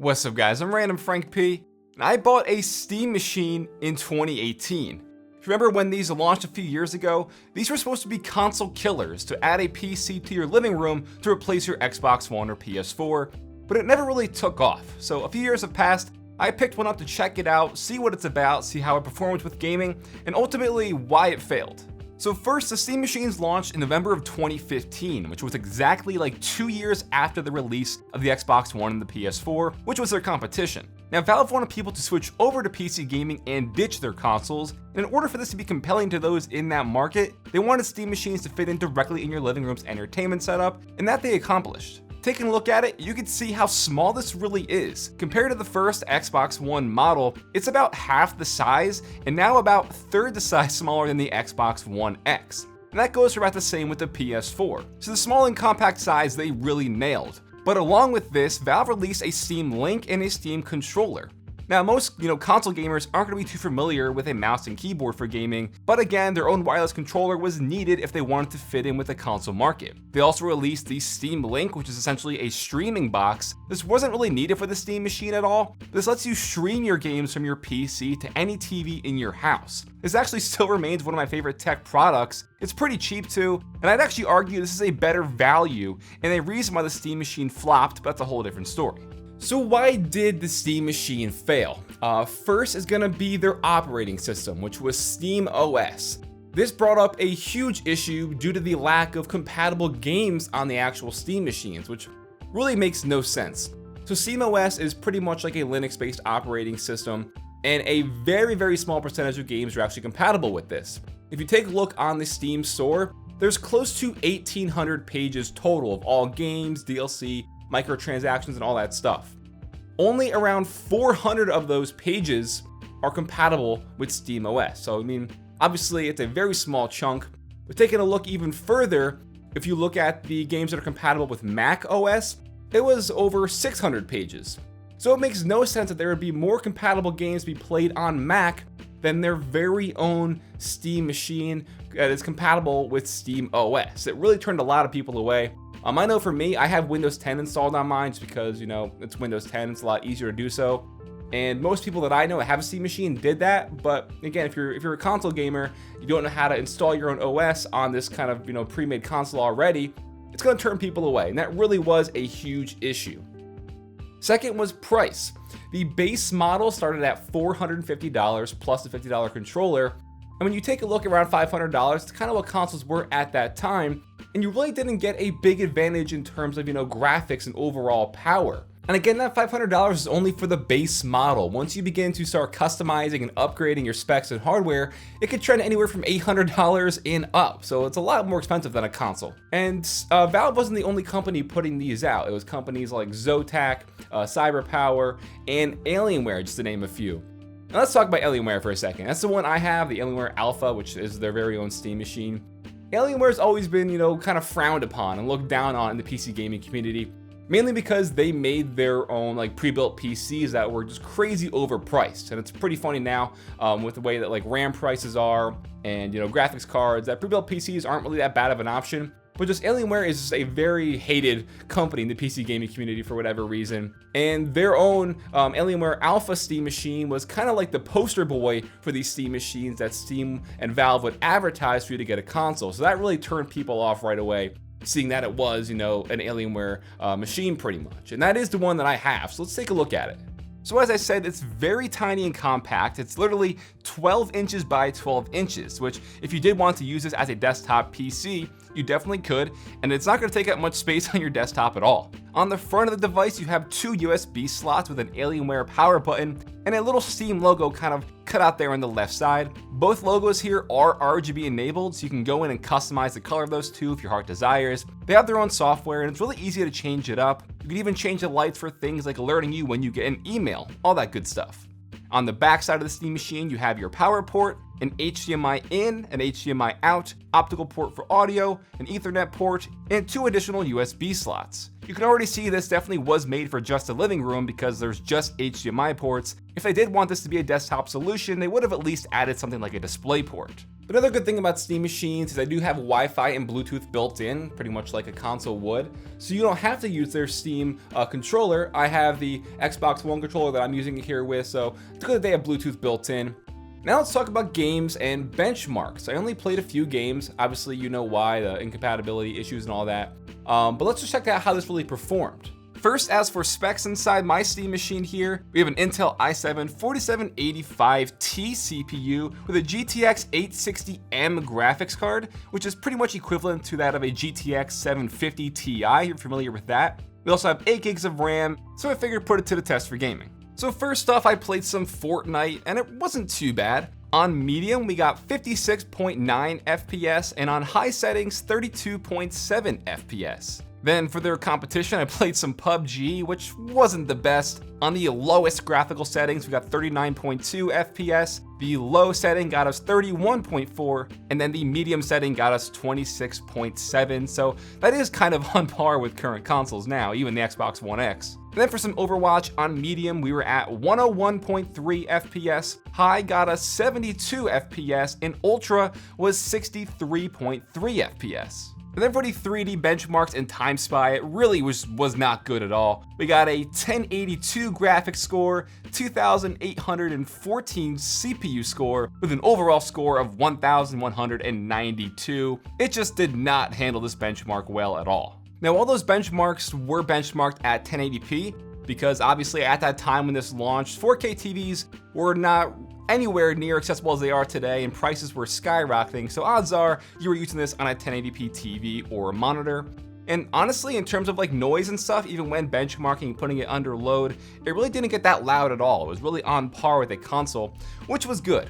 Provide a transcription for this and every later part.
What's up guys, I'm randomfrankp, and I bought a Steam machine in 2018. If you remember when these launched a few years ago, these were supposed to be console killers to add a PC to your living room to replace your Xbox One or PS4, but it never really took off. So a few years have passed, I picked one up to check it out, see what it's about, see how it performs with gaming, and ultimately why it failed. So first, the Steam machines launched in November of 2015, which was exactly like 2 years after the release of the Xbox One and the PS4, which was their competition. Now, Valve wanted people to switch over to PC gaming and ditch their consoles, and in order for this to be compelling to those in that market, they wanted Steam machines to fit in directly in your living room's entertainment setup, and that they accomplished. Taking a look at it, you can see how small this really is. Compared to the first Xbox One model, it's about half the size, and now about third the size smaller than the Xbox One X. And that goes for about the same with the PS4. So the small and compact size they really nailed. But along with this, Valve released a Steam Link and a Steam controller. Now, most console gamers aren't going to be too familiar with a mouse and keyboard for gaming, but again, their own wireless controller was needed if they wanted to fit in with the console market. They also released the Steam Link, which is essentially a streaming box. This wasn't really needed for the Steam machine at all. This lets you stream your games from your PC to any TV in your house. This actually still remains one of my favorite tech products. It's pretty cheap too, and I'd actually argue this is a better value and a reason why the Steam machine flopped, but that's a whole different story. So why did the Steam machine fail? First is going to be their operating system, which was Steam OS. This brought up a huge issue due to the lack of compatible games on the actual Steam machines, which really makes no sense. So Steam OS is pretty much like a Linux-based operating system, and a very small percentage of games are actually compatible with this. If you take a look on the Steam store, there's close to 1,800 pages total of all games, DLC, microtransactions, and all that stuff. Only around 400 of those pages are compatible with Steam OS. So, I mean, obviously it's a very small chunk, but taking a look even further, if you look at the games that are compatible with Mac OS, it was over 600 pages. So it makes no sense that there would be more compatible games to be played on Mac than their very own Steam machine that is compatible with Steam OS. It really turned a lot of people away. I know for me, I have Windows 10 installed on mine just because, it's Windows 10, it's a lot easier to do so. And most people that I know that have a Steam machine did that, but again, if you're a console gamer, you don't know how to install your own OS on this kind of, pre-made console already, it's gonna turn people away, and that really was a huge issue. Second was price. The base model started at $450 plus the $50 controller, and when you take a look around $500, it's kind of what consoles were at that time, and you really didn't get a big advantage in terms of, graphics and overall power. And again, that $500 is only for the base model. Once you begin to start customizing and upgrading your specs and hardware, it could trend anywhere from $800 and up. So it's a lot more expensive than a console. And Valve wasn't the only company putting these out. It was companies like Zotac, CyberPower, and Alienware, just to name a few. Now let's talk about Alienware for a second. That's the one I have, the Alienware Alpha, which is their very own Steam machine. Alienware's always been, kind of frowned upon and looked down on in the PC gaming community, mainly because they made their own pre-built PCs that were just crazy overpriced. And it's pretty funny now with the way that RAM prices are and graphics cards, that pre-built PCs aren't really that bad of an option. But just Alienware is just a very hated company in the PC gaming community for whatever reason. And their own Alienware Alpha Steam machine was kind of like the poster boy for these Steam machines that Steam and Valve would advertise for you to get a console. So that really turned people off right away, seeing that it was, an Alienware machine pretty much. And that is the one that I have. So let's take a look at it. So as I said, it's very tiny and compact. It's literally 12 inches by 12 inches, which if you did want to use this as a desktop PC, you definitely could, and it's not going to take up much space on your desktop at all. On the front of the device, you have two USB slots with an Alienware power button and a little Steam logo kind of cut out there on the left side. Both logos here are RGB enabled, so you can go in and customize the color of those two if your heart desires. They have their own software, and it's really easy to change it up. You can even change the lights for things like alerting you when you get an email, all that good stuff. On the back side of the Steam machine, you have your power port, an HDMI in, an HDMI out, optical port for audio, an Ethernet port, and two additional USB slots. You can already see this definitely was made for just a living room because there's just HDMI ports. If they did want this to be a desktop solution, they would have at least added something like a display port. Another good thing about Steam machines is they do have Wi-Fi and Bluetooth built in, pretty much like a console would. So you don't have to use their Steam controller. I have the Xbox One controller that I'm using it here with, so it's good that they have Bluetooth built in. Now let's talk about games and benchmarks. I only played a few games. Obviously, you know why, the incompatibility issues and all that. But let's just check out how this really performed. First, as for specs inside my Steam machine here, we have an Intel i7 4785T CPU with a GTX 860M graphics card, which is pretty much equivalent to that of a GTX 750 Ti. You're familiar with that. We also have 8 gigs of RAM, so I figured put it to the test for gaming. So first off, I played some Fortnite, and it wasn't too bad. On medium, we got 56.9 FPS, and on high settings, 32.7 FPS. Then for their competition, I played some PUBG, which wasn't the best. On the lowest graphical settings, we got 39.2 FPS. The low setting got us 31.4, and then the medium setting got us 26.7. So that is kind of on par with current consoles now, even the Xbox One X. And then for some Overwatch on medium, we were at 101.3 FPS. High got us 72 FPS, and Ultra was 63.3 FPS. And then for the 3D benchmarks and time spy, it really was not good at all. We got a 1082 graphics score, 2814 CPU score, with an overall score of 1192. It just did not handle this benchmark well at all. Now, all those benchmarks were benchmarked at 1080p, because obviously at that time when this launched, 4K TVs were not anywhere near accessible as they are today, and prices were skyrocketing, so odds are you were using this on a 1080p TV or a monitor. And honestly, in terms of like noise and stuff, even when benchmarking and putting it under load, it really didn't get that loud at all. It was really on par with a console, which was good.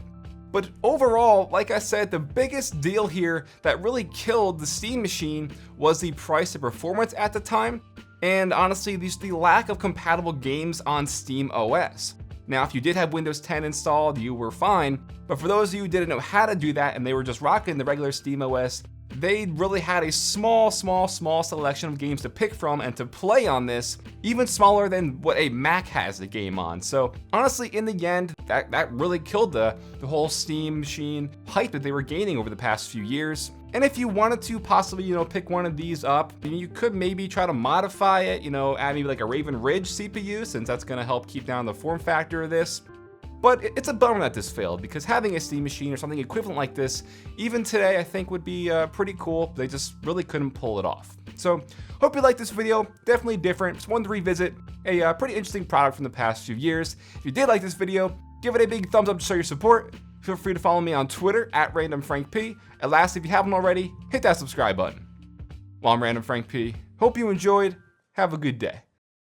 But overall, like I said, the biggest deal here that really killed the Steam machine was the price of performance at the time, and honestly, the lack of compatible games on Steam OS. Now, if you did have Windows 10 installed, you were fine, but for those of you who didn't know how to do that and they were just rocking the regular Steam OS, they really had a small selection of games to pick from and to play on this, even smaller than what a Mac has the game on. So honestly, in the end, that really killed the whole Steam machine hype that they were gaining over the past few years. And if you wanted to possibly, pick one of these up, you could maybe try to modify it, add maybe like a Raven Ridge CPU, since that's gonna help keep down the form factor of this. But it's a bummer that this failed, because having a Steam machine or something equivalent like this, even today, I think would be pretty cool. They just really couldn't pull it off. So, hope you liked this video. Definitely different. Just wanted to revisit a pretty interesting product from the past few years. If you did like this video, give it a big thumbs up to show your support. Feel free to follow me on Twitter at randomfrankp. And lastly, if you haven't already, hit that subscribe button. Well, I'm Random Frank P. Hope you enjoyed. Have a good day.